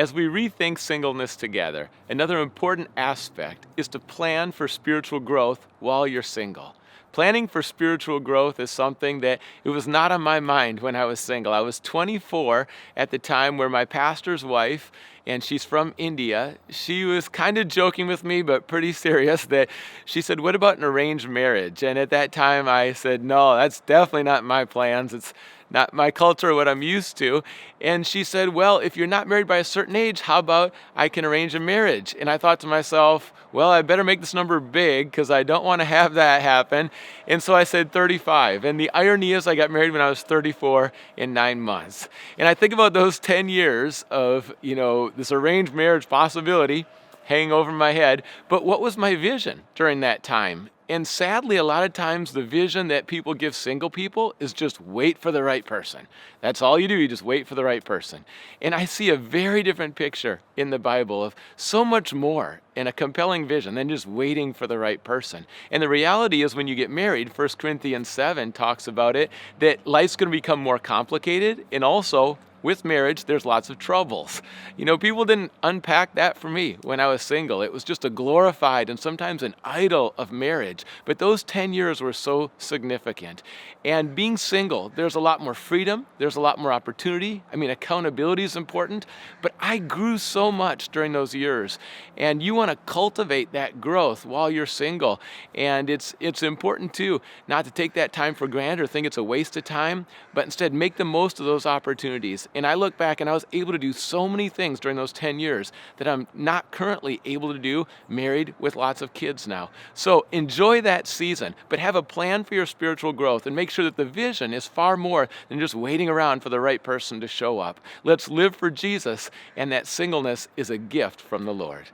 As we rethink singleness together, another important aspect is to plan for spiritual growth while you're single. Planning for spiritual growth is something that it was not on my mind when I was single. I was 24 at the time where my pastor's wife, and she's from India, she was kind of joking with me, but pretty serious, that she said, "What about an arranged marriage?" And at that time I said, "No, that's definitely not my plans. It's not my culture, what I'm used to." And she said, "Well, if you're not married by a certain age, how about I can arrange a marriage?" And I thought to myself, well, I better make this number big because I don't want to have that happen. And so I said 35. And the irony is I got married when I was 34 in 9 months. And I think about those 10 years of, this arranged marriage possibility hanging over my head. But what was my vision during that time? And sadly, a lot of times the vision that people give single people is just wait for the right person. That's all you do. You just wait for the right person. And I see a very different picture in the Bible of so much more and a compelling vision than just waiting for the right person. And the reality is when you get married, 1 Corinthians 7 talks about it, that life's going to become more complicated, and also with marriage, there's lots of troubles. People didn't unpack that for me when I was single. It was just a glorified and sometimes an idol of marriage. But those 10 years were so significant. And being single, there's a lot more freedom. There's a lot more opportunity. Accountability is important. But I grew so much during those years. And you want to cultivate that growth while you're single. And it's important, too, not to take that time for granted or think it's a waste of time, but instead make the most of those opportunities. And I look back and I was able to do so many things during those 10 years that I'm not currently able to do married with lots of kids now. So enjoy that season, but have a plan for your spiritual growth and make sure that the vision is far more than just waiting around for the right person to show up. Let's live for Jesus, and that singleness is a gift from the Lord.